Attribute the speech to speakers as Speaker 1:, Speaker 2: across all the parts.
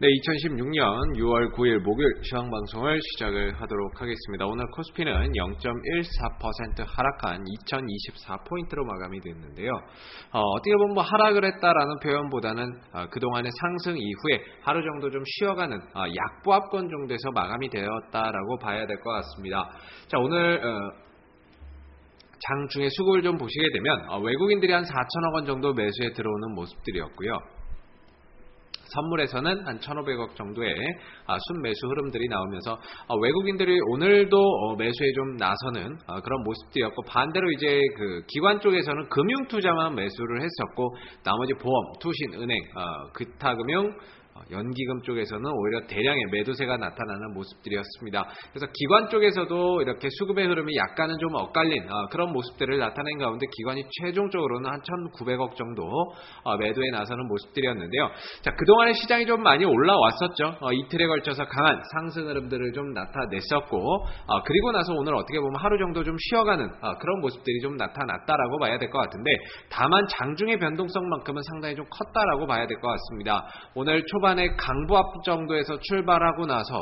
Speaker 1: 네, 2016년 6월 9일 목요일 시황방송을 시작을 하도록 하겠습니다. 오늘 코스피는 0.14% 하락한 2024포인트로 마감이 됐는데요. 어떻게 보면 하락을 했다라는 표현보다는 그동안의 상승 이후에 하루 정도 좀 쉬어가는 약보합권 정도에서 마감이 되었다라고 봐야 될 것 같습니다. 자, 오늘 장중에 수급을 좀 보시게 되면 외국인들이 한 4천억 원 정도 매수에 들어오는 모습들이었고요. 선물에서는 한 1,500억 정도의 순매수 흐름들이 나오면서 외국인들이 오늘도 매수에 좀 나서는 그런 모습들이었고, 반대로 이제 그 기관 쪽에서는 금융 투자만 매수를 했었고, 나머지 보험, 투신, 은행, 기타금융, 연기금 쪽에서는 오히려 대량의 매도세가 나타나는 모습들이었습니다. 그래서 기관 쪽에서도 이렇게 수급의 흐름이 약간은 좀 엇갈린 그런 모습들을 나타낸 가운데 기관이 최종적으로는 한 1,900억 정도 매도에 나서는 모습들이었는데요. 자, 그동안의 시장이 좀 많이 올라왔었죠. 이틀에 걸쳐서 강한 상승 흐름들을 좀 나타냈었고, 그리고 나서 오늘 어떻게 보면 하루 정도 좀 쉬어가는 그런 모습들이 좀 나타났다라고 봐야 될 것 같은데, 다만 장중의 변동성만큼은 상당히 좀 컸다라고 봐야 될 것 같습니다. 오늘 초반에 강보합 정도에서 출발하고 나서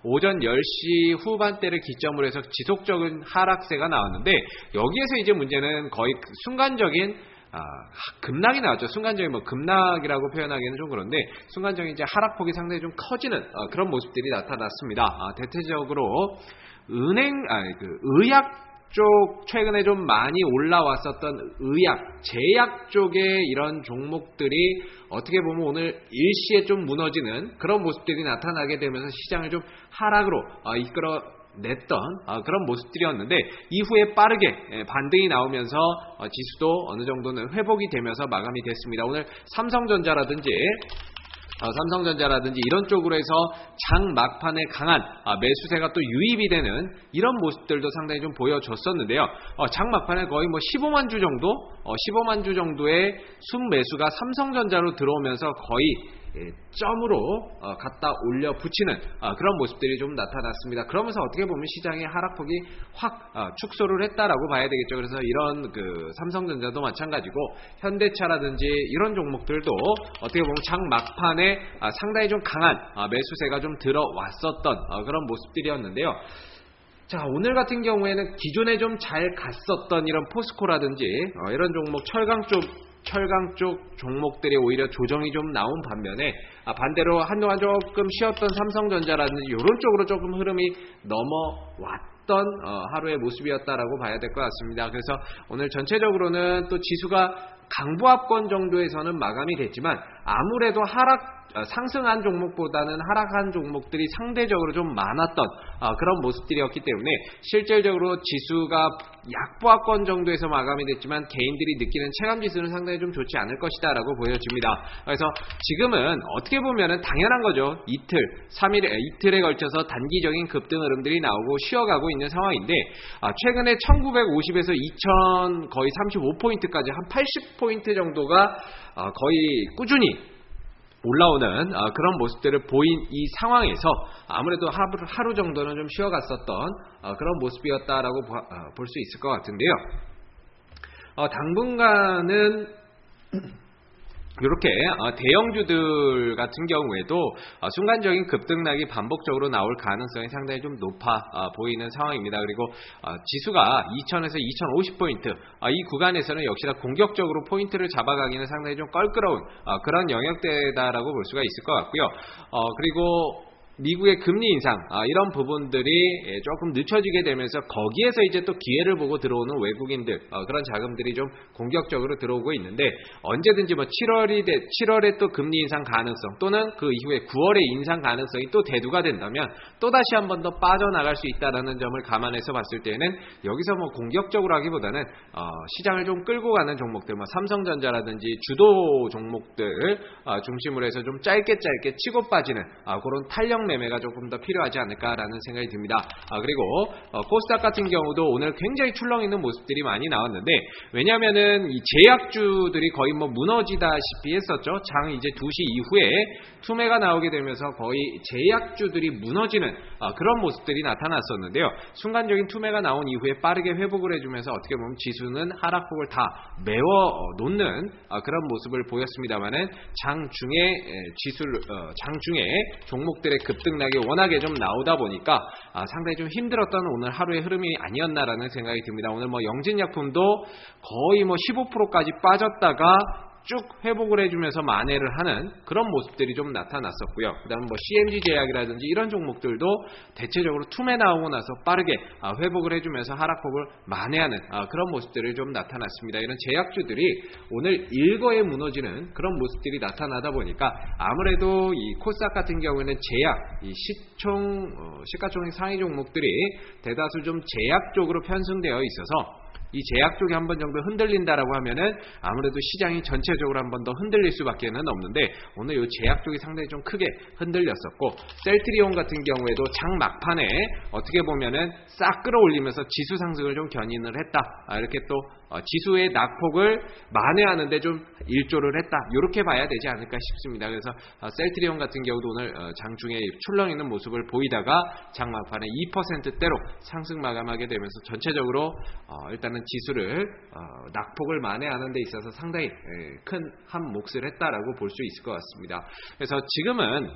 Speaker 1: 오전 10시 후반대를 기점으로 해서 지속적인 하락세가 나왔는데, 여기에서 이제 문제는 거의 순간적인 급락이 나왔죠. 순간적인 급락이라고 표현하기는 좀 그런데, 순간적인 이제 하락폭이 상당히 좀 커지는 그런 모습들이 나타났습니다. 대체적으로 의약 쪽 최근에 좀 많이 올라왔었던 의약, 제약 쪽의 이런 종목들이 어떻게 보면 오늘 일시에 좀 무너지는 그런 모습들이 나타나게 되면서 시장을 좀 하락으로 이끌어냈던 그런 모습들이었는데, 이후에 빠르게 반등이 나오면서 지수도 어느 정도는 회복이 되면서 마감이 됐습니다. 오늘 삼성전자라든지 이런 쪽으로 해서 장 막판에 강한 매수세가 또 유입이 되는 이런 모습들도 상당히 좀 보여줬었는데요. 장 막판에 거의 15만 주 정도, 15만 주 정도의 순매수가 삼성전자로 들어오면서 거의 점으로 갖다 올려 붙이는 그런 모습들이 좀 나타났습니다. 그러면서 어떻게 보면 시장의 하락폭이 확 축소를 했다라고 봐야 되겠죠. 그래서 이런 삼성전자도 마찬가지고, 현대차라든지 이런 종목들도 어떻게 보면 장 막판에 상당히 좀 강한 매수세가 좀 들어왔었던 그런 모습들이었는데요. 자, 오늘 같은 경우에는 기존에 좀 잘 갔었던 이런 포스코라든지 이런 종목, 철강 쪽 종목들이 오히려 조정이 좀 나온 반면에, 반대로 한동안 조금 쉬었던 삼성전자라든지 이런 쪽으로 조금 흐름이 넘어왔던 하루의 모습이었다라고 봐야 될 것 같습니다. 그래서 오늘 전체적으로는 또 지수가 강보합권 정도에서는 마감이 됐지만, 아무래도 상승한 종목보다는 하락한 종목들이 상대적으로 좀 많았던 그런 모습들이었기 때문에, 실질적으로 지수가 약보합권 정도에서 마감이 됐지만 개인들이 느끼는 체감지수는 상당히 좀 좋지 않을 것이다 라고 보여집니다. 그래서 지금은 어떻게 보면은 당연한 거죠. 이틀에 걸쳐서 단기적인 급등 흐름들이 나오고 쉬어가고 있는 상황인데, 최근에 1950에서 2000 거의 35포인트까지 한 80포인트 정도가 거의 꾸준히 올라오는 그런 모습들을 보인 이 상황에서 아무래도 하루 정도는 좀 쉬어갔었던 그런 모습이었다라고 볼 수 있을 것 같은데요. 당분간은 이렇게 대형주들 같은 경우에도 순간적인 급등락이 반복적으로 나올 가능성이 상당히 좀 높아 보이는 상황입니다. 그리고 지수가 2000에서 2050포인트 이 구간에서는 역시나 공격적으로 포인트를 잡아가기는 상당히 좀 껄끄러운 그런 영역대다라고 볼 수가 있을 것 같고요. 그리고 미국의 금리 인상 이런 부분들이 조금 늦춰지게 되면서 거기에서 이제 또 기회를 보고 들어오는 외국인들 그런 자금들이 좀 공격적으로 들어오고 있는데, 언제든지 7월에 또 금리 인상 가능성, 또는 그 이후에 9월에 인상 가능성이 또 대두가 된다면 또다시 한 번 더 빠져나갈 수 있다는 점을 감안해서 봤을 때는, 여기서 공격적으로 하기보다는 시장을 좀 끌고 가는 종목들, 삼성전자라든지 주도 종목들 중심으로 해서 좀 짧게 치고 빠지는 그런 탄력 대량 매매가 조금 더 필요하지 않을까라는 생각이 듭니다. 그리고 코스닥 같은 경우도 오늘 굉장히 출렁 있는 모습들이 많이 나왔는데, 왜냐하면은 이 제약주들이 거의 뭐 무너지다시피 했었죠. 장 이제 2시 이후에 투매가 나오게 되면서 거의 제약주들이 무너지는 그런 모습들이 나타났었는데요. 순간적인 투매가 나온 이후에 빠르게 회복을 해주면서 어떻게 보면 지수는 하락폭을 다 메워 놓는 그런 모습을 보였습니다만은 장중에 종목들의 급등락이 워낙에 좀 나오다 보니까 상당히 좀 힘들었던 오늘 하루의 흐름이 아니었나라는 생각이 듭니다. 오늘 뭐 영진약품도 거의 뭐 15%까지 빠졌다가 쭉 회복을 해주면서 만회를 하는 그런 모습들이 좀 나타났었고요. 그 다음 뭐 CMG 제약이라든지 이런 종목들도 대체적으로 투매 나오고 나서 빠르게 회복을 해주면서 하락폭을 만회하는 그런 모습들이 좀 나타났습니다. 이런 제약주들이 오늘 일거에 무너지는 그런 모습들이 나타나다 보니까 아무래도 이 코스닥 같은 경우에는 제약, 이 시가총액 상위 종목들이 대다수 좀 제약 쪽으로 편승되어 있어서 이 제약 쪽이 한 번 정도 흔들린다라고 하면은 아무래도 시장이 전체적으로 한 번 더 흔들릴 수밖에 없는데, 오늘 이 제약 쪽이 상당히 좀 크게 흔들렸었고, 셀트리온 같은 경우에도 장 막판에 어떻게 보면은 싹 끌어올리면서 지수 상승을 좀 견인을 했다. 이렇게 또 지수의 낙폭을 만회하는데 좀 일조를 했다. 이렇게 봐야 되지 않을까 싶습니다. 그래서 셀트리온 같은 경우도 오늘 장중에 출렁 있는 모습을 보이다가 장 막판에 2%대로 상승 마감하게 되면서 전체적으로 일단은 지수를 낙폭을 만회하는 데 있어서 상당히 큰 한 몫을 했다라고 볼 수 있을 것 같습니다. 그래서 지금은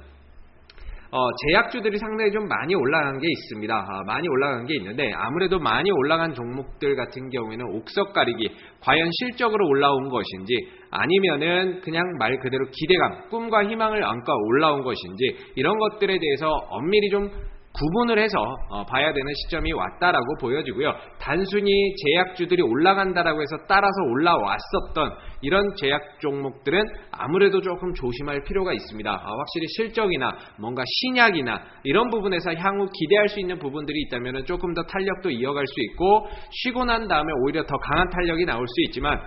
Speaker 1: 제약주들이 상당히 좀 많이 올라간 게 있습니다. 많이 올라간 게 있는데, 아무래도 많이 올라간 종목들 같은 경우에는 옥석 가리기, 과연 실적으로 올라온 것인지 아니면은 그냥 말 그대로 기대감, 꿈과 희망을 안고 올라온 것인지, 이런 것들에 대해서 엄밀히 좀 구분을 해서 봐야 되는 시점이 왔다라고 보여지고요. 단순히 제약주들이 올라간다라고 해서 따라서 올라왔었던 이런 제약 종목들은 아무래도 조금 조심할 필요가 있습니다. 확실히 실적이나 뭔가 신약이나 이런 부분에서 향후 기대할 수 있는 부분들이 있다면 조금 더 탄력도 이어갈 수 있고, 쉬고 난 다음에 오히려 더 강한 탄력이 나올 수 있지만,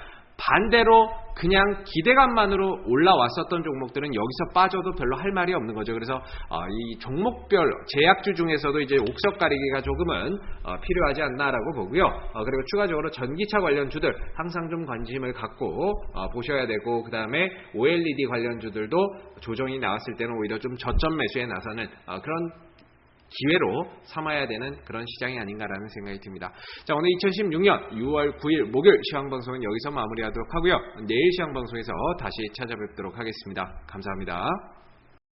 Speaker 1: 반대로 그냥 기대감만으로 올라왔었던 종목들은 여기서 빠져도 별로 할 말이 없는 거죠. 그래서 이 종목별 제약주 중에서도 이제 옥석 가리기가 조금은 필요하지 않나라고 보고요. 그리고 추가적으로 전기차 관련주들 항상 좀 관심을 갖고 보셔야 되고, 그 다음에 OLED 관련주들도 조정이 나왔을 때는 오히려 좀 저점 매수에 나서는 그런 기회로 삼아야 되는 그런 시장이 아닌가라는 생각이 듭니다. 자, 오늘 2016년 6월 9일 목요일 시황방송은 여기서 마무리하도록 하고요. 내일 시황방송에서 다시 찾아뵙도록 하겠습니다. 감사합니다.